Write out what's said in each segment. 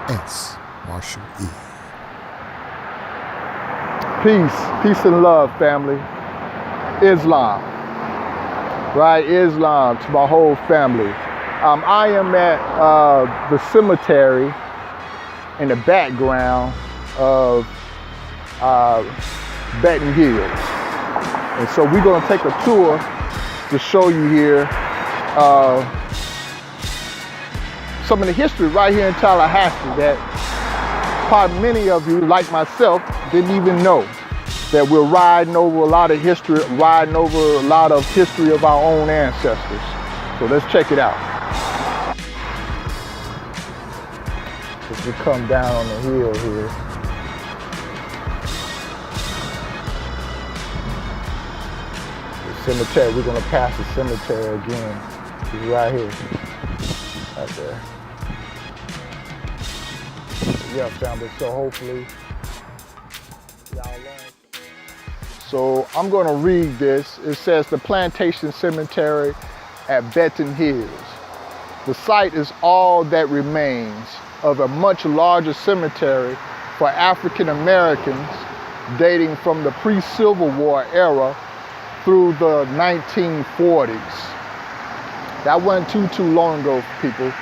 S. Marshall E. Peace and love, family. Islam, right? Islam to my whole family. I am at the cemetery in the background of Betton Hills. And so we're gonna take a tour to show you here some of the history right here in Tallahassee that probably many of you, like myself, didn't even know. That we're riding over a lot of history, riding over a lot of history of our own ancestors. So let's check it out. As we come down on the hill here. The cemetery, we're gonna pass the cemetery again. It's right here, right there. Yeah, family, so hopefully y'all learn. So I'm gonna read this. It says the Plantation Cemetery at Betton Hills. The site is all that remains of a much larger cemetery for African Americans dating from the pre-Civil War era through the 1940s. That wasn't too long ago, people.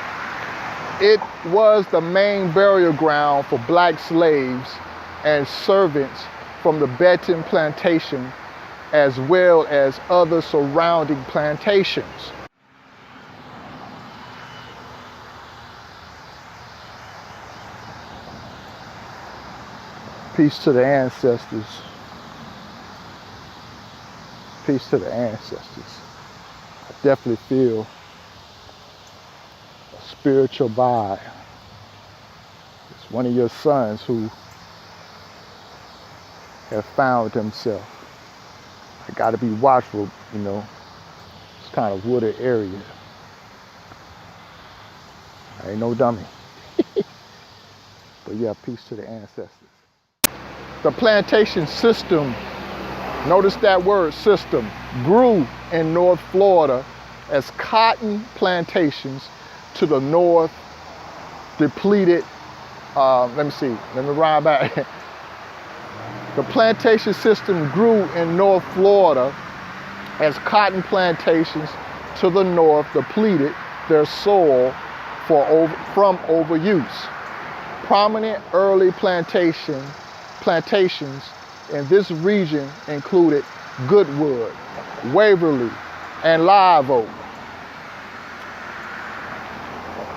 It was the main burial ground for black slaves and servants from the Betton plantation, as well as other surrounding plantations. Peace to the ancestors. Peace to the ancestors. I definitely feel a spiritual vibe. It's one of your sons who have found himself. I gotta be watchful, you know. It's kind of wooded area. I ain't no dummy. But yeah, peace to the ancestors. The plantation system, notice that word system, grew in North Florida as cotton plantations to the north depleted, let me rhyme back. The plantation system grew in North Florida as cotton plantations to the north depleted their soil from overuse. Prominent early plantations in this region included Goodwood, Waverly, and Live Oak.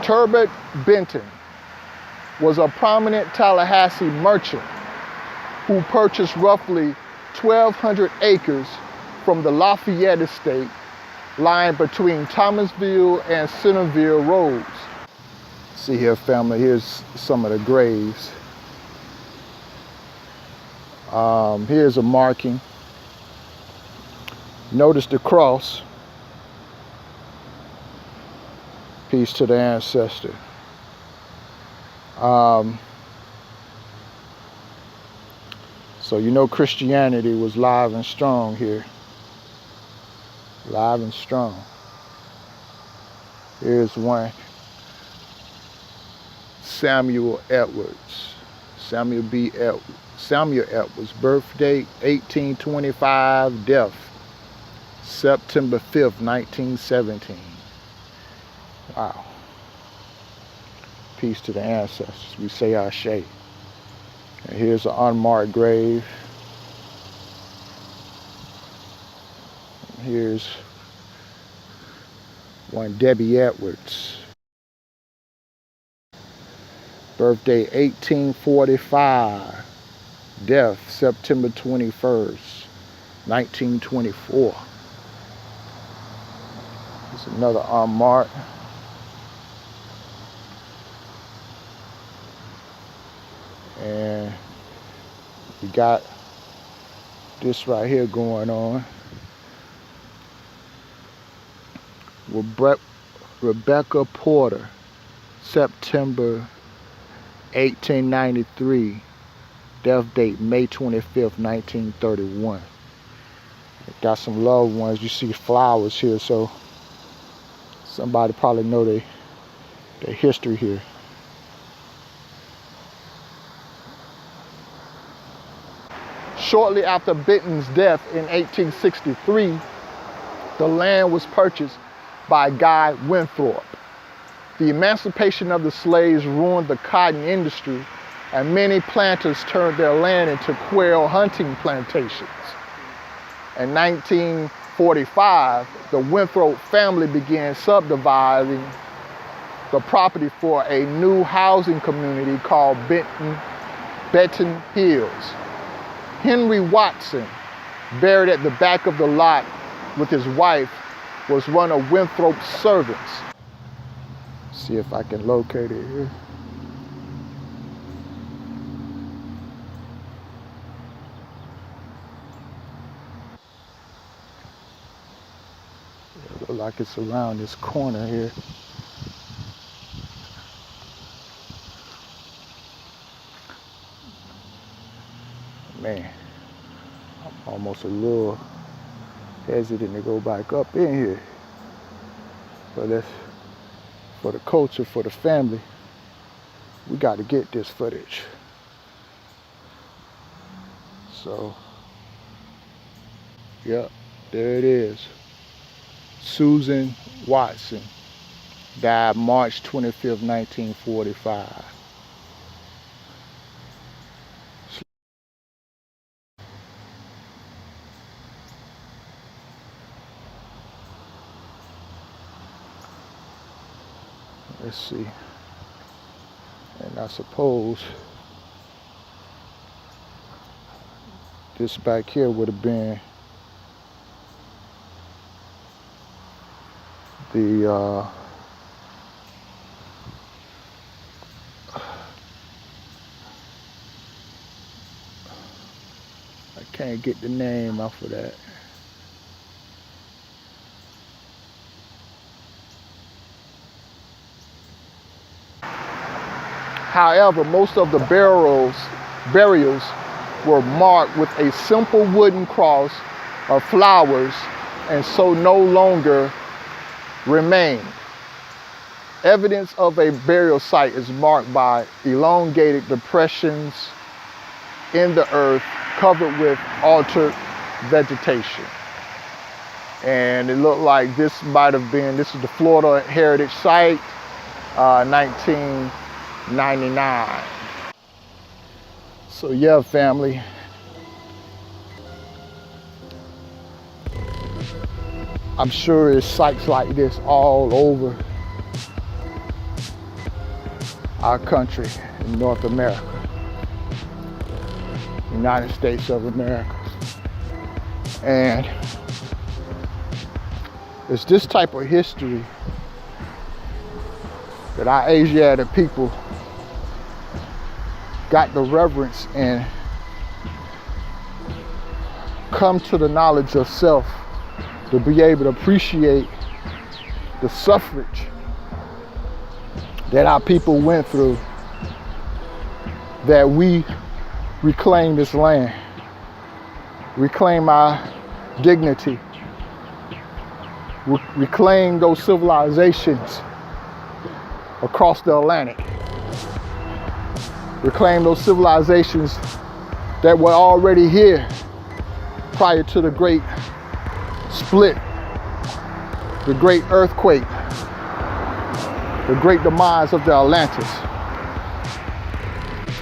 Turbot Benton was a prominent Tallahassee merchant who purchased roughly 1,200 acres from the Lafayette Estate lying between Thomasville and Centerville Roads. See here, family, here's some of the graves. Here's a marking. Notice the cross. Peace to the ancestor. So you know Christianity was live and strong here. Live and strong. Here's one. Samuel Edwards. Samuel Edwards, birth date 1825, death September 5th, 1917. Wow. Peace to the ancestors. We say Ashe. And here's an unmarked grave. And here's one Debbie Edwards. Birthday 1845. Death September 21st, 1924. There's another unmarked. And we got this right here going on. Rebecca Porter, September 1893. Death date May 25th, 1931. Got some loved ones. You see flowers here, so somebody probably know their history here. Shortly after Betton's death in 1863, the land was purchased by Guy Winthrop. The emancipation of the slaves ruined the cotton industry, and many planters turned their land into quail hunting plantations. In 1945, the Winthrop family began subdividing the property for a new housing community called Betton Hills. Henry Watson, buried at the back of the lot with his wife, was one of Winthrop's servants. See if I can locate it here. It looks like it's around this corner here. Man, I'm almost a little hesitant to go back up in here. But that's for the culture, for the family. We got to get this footage. So, yep, there it is. Susan Watson died March 25th, 1945. Let's see. And I suppose this back here would have been the I can't get the name off of that. However, most of the burials were marked with a simple wooden cross or flowers, and so no longer remain. Evidence of a burial site is marked by elongated depressions in the earth covered with altered vegetation. And it looked like this might have been, this is the Florida Heritage Site, 1999. So yeah, family. I'm sure it's sites like this all over our country in North America, United States of America. And it's this type of history that our Asiatic people got the reverence and come to the knowledge of self to be able to appreciate the suffrage that our people went through, that we reclaim this land, reclaim our dignity, reclaim those civilizations across the Atlantic, reclaim those civilizations that were already here prior to the great split, the great earthquake, the great demise of the Atlantis.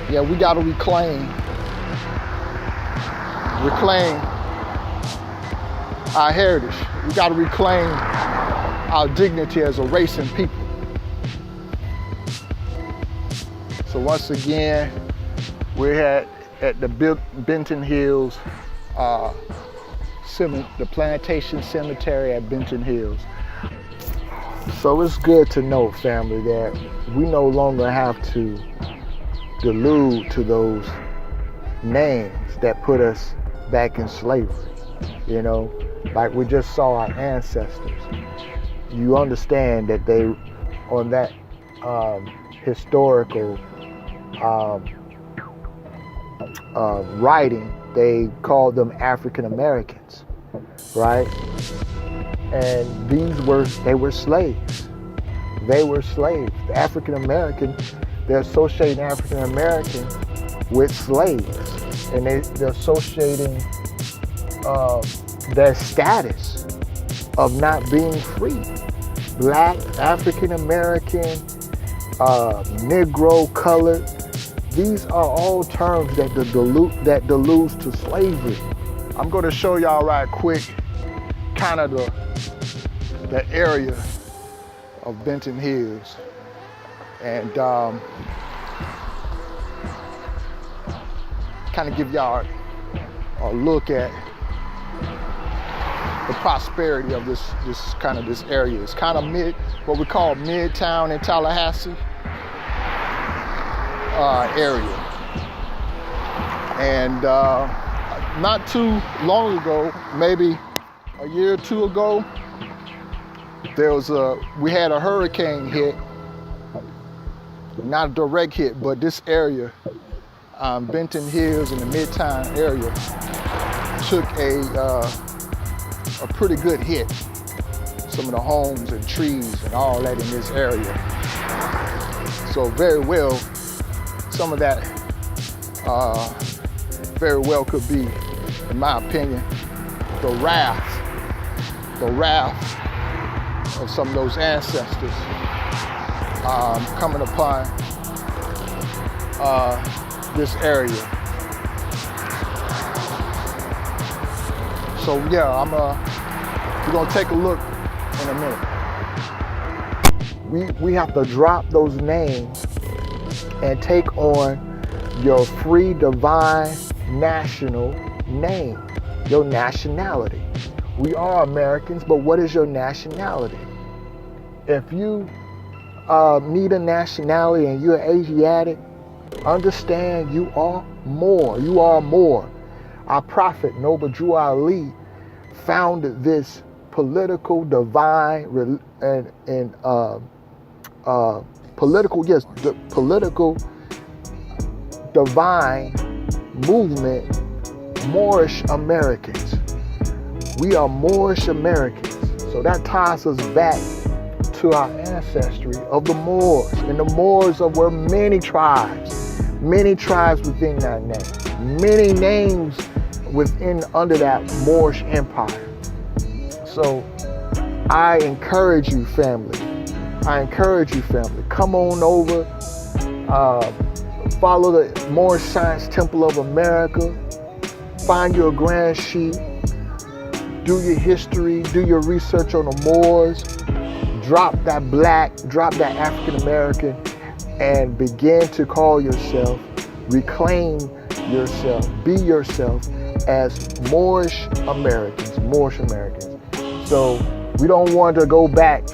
Yeah, we got to reclaim our heritage. We got to reclaim our dignity as a race and people. So once again, we're at the Betton Hills, the Plantation Cemetery at Betton Hills. So it's good to know, family, that we no longer have to delude to those names that put us back in slavery. You know, like we just saw our ancestors. You understand that they, on that historical writing, they called them African Americans, right? And they were slaves. They were slaves. The African American, they're associating African American with slaves. and they're associating their status of not being free. Black, African American, Negro, colored. These are all terms that deludes to slavery. I'm going to show y'all right quick kind of the area of Benton Hills, and kind of give y'all a look at the prosperity of this area. It's kind of what we call Midtown in Tallahassee area. And not too long ago, maybe a year or two ago, we had a hurricane hit, not a direct hit, but this area, Benton Hills in the Midtown area, took a pretty good hit. Some of the homes and trees and all that in this area. So very well, some of that very well could be, in my opinion, the wrath of some of those ancestors coming upon this area. So yeah, we're gonna take a look in a minute. We have to drop those names and take on your free divine national name, your nationality. We are Americans, but what is your nationality? If you need a nationality and you're Asiatic, understand you are more. You are more. Our prophet, Noble Drew Ali, founded this political divine political divine movement, Moorish Americans. We are Moorish Americans. So that ties us back to our ancestry of the Moors. And the Moors were many tribes within that name, many names under that Moorish empire. So I encourage you, family. Come on over, follow the Moorish Science Temple of America, find your grand sheet, do your history, do your research on the Moors, drop that black, drop that African American, and begin to call yourself, reclaim yourself, be yourself as Moorish Americans. So we don't want to go back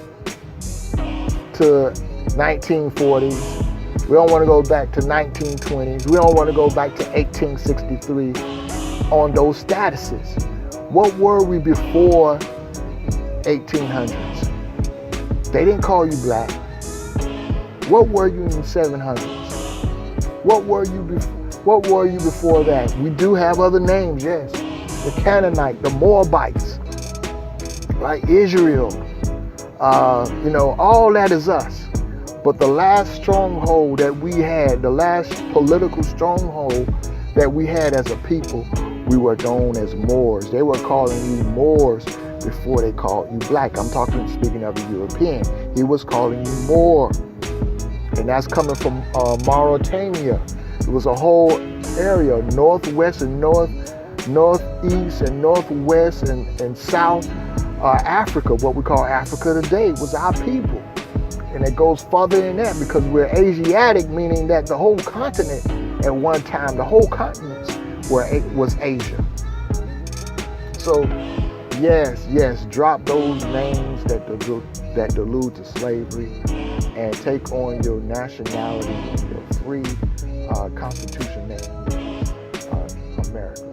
to 1940s. We don't want to go back to 1920s. We don't want to go back to 1863 on those statuses. What were we before 1800s? They didn't call you black. What were you in the 700s? What were you before that? We do have other names, yes. The Canaanite, the Moabites, right? Israel, all that is us. But the last stronghold that we had, the last political stronghold that we had as a people, we were known as Moors. They were calling you Moors before they called you black. Speaking of a European. He was calling you Moor. And that's coming from Mauritania. It was a whole area, northwest and northeast and northwest and south Africa, what we call Africa today, was our people. And it goes further than that because we're Asiatic, meaning that the whole continent at one time, the whole continent was Asia. So yes, drop those names that delude to slavery and take on your nationality, your free constitution name, America.